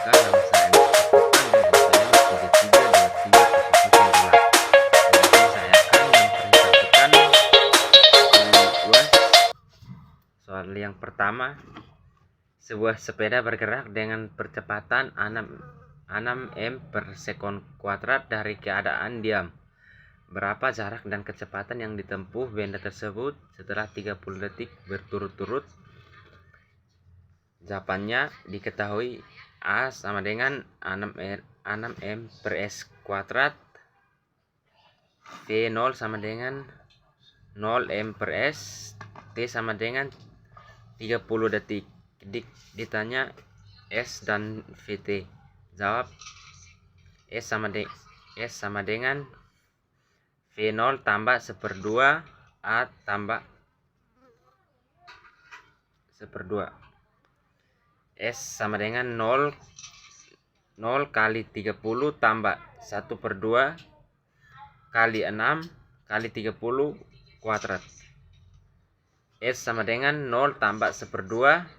nama saya soal yang pertama. Sebuah sepeda bergerak dengan percepatan 6 m per sekon kuadrat dari keadaan diam. Berapa jarak dan kecepatan yang ditempuh benda tersebut setelah 30 detik berturut-turut? Jawabannya diketahui. A sama dengan 6 m per s kuadrat. V 0 sama dengan 0 m per s. T sama dengan 30 detik. Ditanya S dan VT. Jawab S sama dengan V0 tambah 1/2 A tambah 1/2. S sama dengan 0 kali 30 tambah 1/2 kali 6 kali 30 kuadrat. S sama dengan 0 tambah 1/2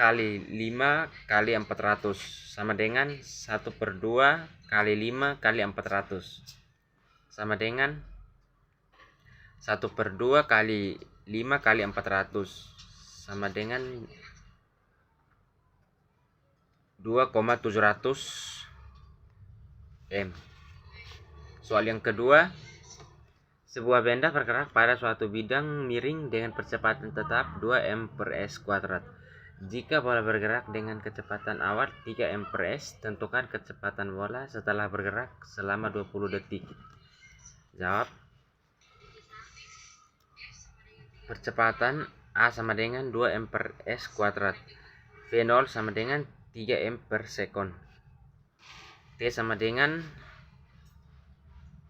kali 5 kali 400 sama dengan 1/2 kali 5 kali 400 sama dengan 1/2 kali 5 kali 400 sama dengan 2,700 m. Soal yang kedua. Sebuah benda bergerak pada suatu bidang miring dengan percepatan tetap 2 m per s kuadrat. Jika bola bergerak dengan kecepatan awal 3 m per s, tentukan kecepatan bola setelah bergerak selama 20 detik. Jawab. Percepatan A sama dengan 2 m per s kuadrat. V0 sama dengan 3 m per sekon. T sama dengan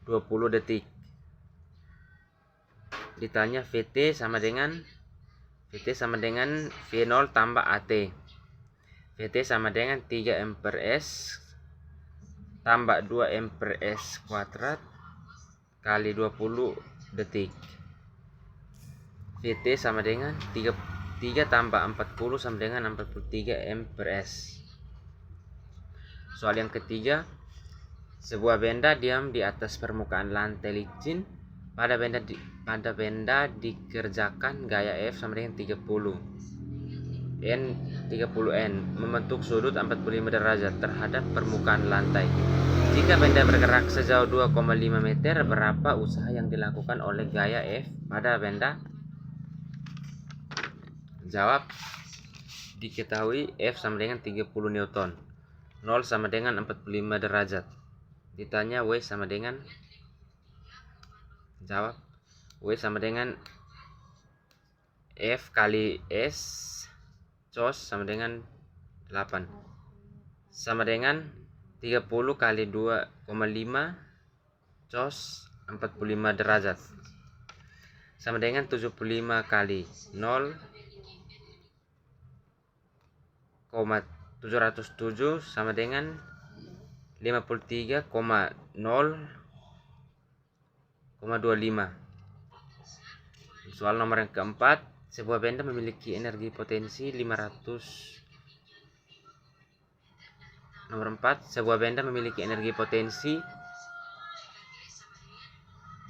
20 detik. Ditanya VT sama dengan V0 tambah AT. VT sama dengan 3 m per s tambah 2 m per s kuadrat kali 20 detik. VT sama dengan 3 tambah 40 sama dengan 43 m per s. Soal yang ketiga. Sebuah benda diam di atas permukaan lantai licin. Pada benda dikerjakan gaya F sama dengan 30 N membentuk sudut 45 derajat terhadap permukaan lantai. Jika benda bergerak sejauh 2,5 meter, berapa usaha yang dilakukan oleh gaya F pada benda? Jawab. Diketahui F sama dengan 30 Newton. 0 sama dengan 45 derajat. Ditanya W sama dengan. Jawab. W sama dengan F kali S cos sama dengan 8 sama dengan 30 kali 2,5 cos 45 derajat sama dengan 75 kali 0,707 sama dengan 53,0,25. Soal nomor yang keempat. Sebuah benda memiliki energi potensi 500. Nomor 4. Sebuah benda memiliki energi potensi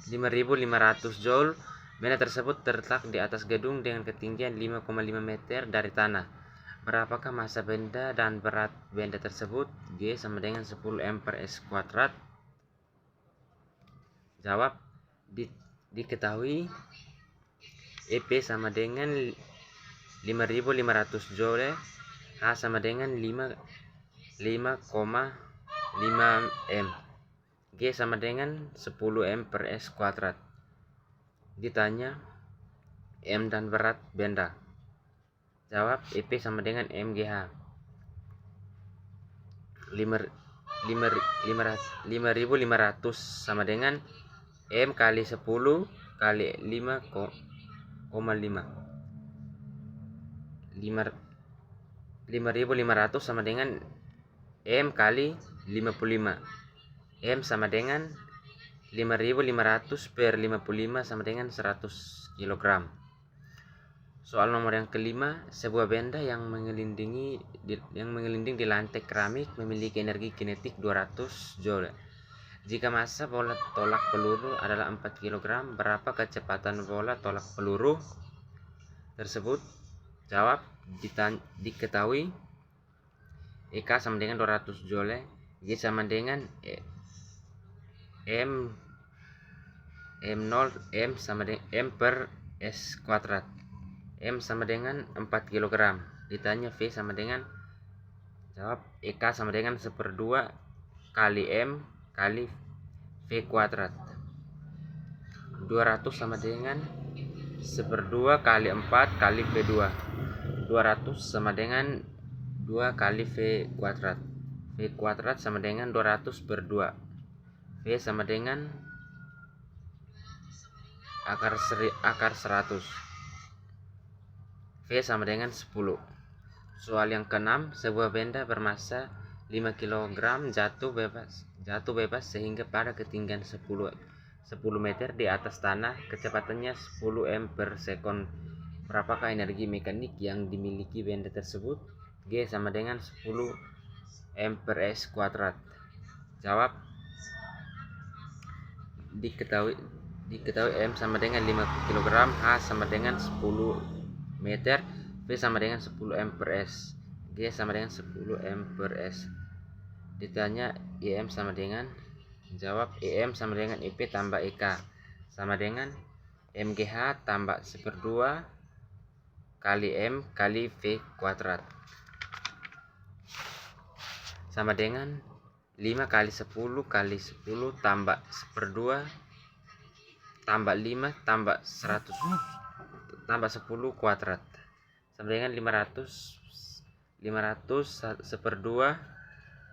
5.500 joule. Benda tersebut terletak di atas gedung dengan ketinggian 5,5 meter dari tanah. Berapakah massa benda dan berat benda tersebut? G sama dengan 10 m per s kuadrat. Jawab. Diketahui EP sama dengan 5.500 joule. H sama dengan 5,5 m. G sama dengan 10 m per s kuadrat. Ditanya M dan berat benda. Jawab. EP sama dengan MGH 5.500 sama dengan M kali 10 kali 5,5. 5.500 sama dengan M kali 55. M sama dengan 5.500 per 55 sama dengan 100 kg. Soal nomor yang kelima, sebuah benda yang menggelinding di lantai keramik memiliki energi kinetik 200 joule. Jika massa bola tolak peluru adalah 4 kg, berapa kecepatan bola tolak peluru tersebut? Jawab. Diketahui EK sama dengan 200 joule, G sama dengan M0 M sama dengan M per S kuadrat. M sama dengan 4 kg. Ditanya V sama dengan, jawab EK sama dengan 1/2 kali M kali V kuadrat. 200 sama dengan 1/2 kali 4 kali V2. 200 sama dengan 2 kali V kuadrat. V kuadrat sama dengan 200 per 2. V sama dengan akar 100. V sama dengan 10. Soal yang keenam, sebuah benda bermassa 5 kg jatuh bebas sehingga pada ketinggian 10 meter di atas tanah, kecepatannya 10 m per sekon. Berapakah energi mekanik yang dimiliki benda tersebut? G sama dengan 10 m per S kuadrat. Jawab. Diketahui M sama dengan 5 kg, H sama dengan 10 meter, V sama dengan 10 m per S, G sama dengan 10 m per S. Ditanya IM sama dengan, jawab IM sama dengan IP tambah EK sama dengan MGH tambah 1/2 kali M kali V kuadrat sama dengan 5 kali 10 kali 10 tambah 1/2 tambah 5 tambah 100 tambah 10 kuadrat sama dengan 500 1/2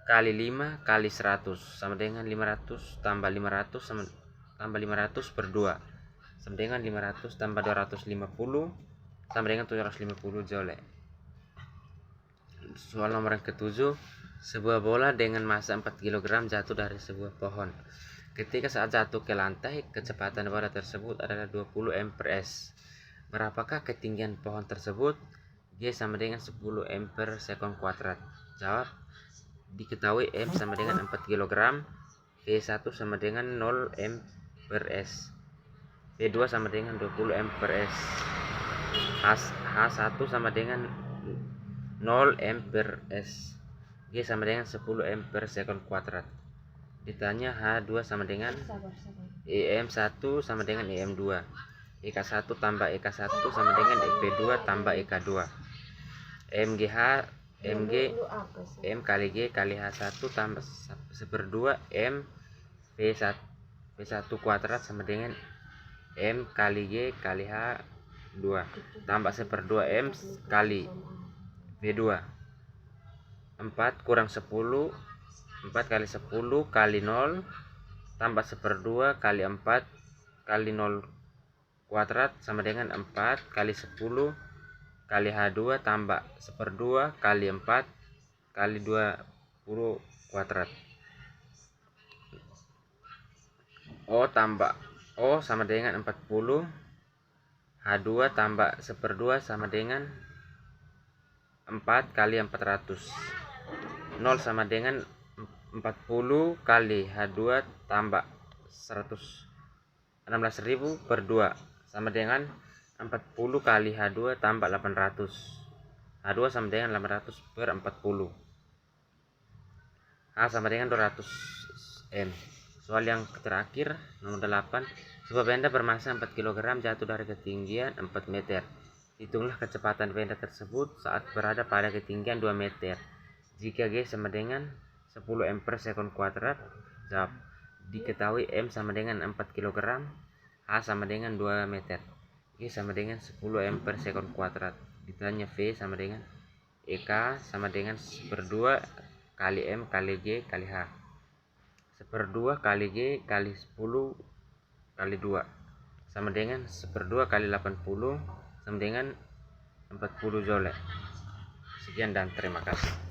kali 5 kali 100 sama dengan 500 tambah 500 tambah 500 per 2 sama dengan 500 tambah 250 sama dengan 750 joule. Soal nomor yang ketujuh, sebuah bola dengan massa 4 kg jatuh dari sebuah pohon. Ketika saat jatuh ke lantai, kecepatan bola tersebut adalah 20 m per S. Berapakah ketinggian pohon tersebut? G sama dengan 10 m per sekon kuadrat. Jawab. Diketahui M sama dengan 4 kg, V1 sama dengan 0 m per S, V2 sama dengan 20 m per S, H1 sama dengan 0 m per S, G sama dengan 10 m per sekon kuadrat. Ditanya H2 sama dengan EM1 sama dengan EM2, EK1 tambah EK1 sama dengan EP2 tambah EK2, MG M kali G kali H1 tambah 1/2 M V1 kuadrat sama dengan M kali G kali H2 tambah 1/2 M kali V2. 4 kurang 10, 4 kali 10 kali 0 tambah 1/2 kali 4 kali 0 kuadrat sama dengan 4 kali 10 kali H2 tambah 1/2 kali 4 kali 20 kuadrat. O sama dengan 40, H2 tambah 1/2 sama dengan 4 kali 400. 0 sama dengan 40 kali H2 tambah 116.000 per 2 sama dengan 40 kali H2 tambah 800. H2 sama dengan 800 per 40. H sama dengan 200 M. Soal yang terakhir nomor 8, sebuah benda bermassa 4 kg jatuh dari ketinggian 4 meter. Hitunglah kecepatan benda tersebut saat berada pada ketinggian 2 meter. Jika G sama dengan 10 m per sekon kuadrat, jawab. Diketahui M sama dengan 4 kg, H sama dengan 2 meter, G sama dengan 10 m per sekon kuadrat. Ditanya V sama dengan EK sama dengan 1/2 kali M kali G kali H. 1/2 kali G kali 10 kali 2 sama dengan 1/2 kali 80 sama dengan 40 joule. Sekian dan terima kasih.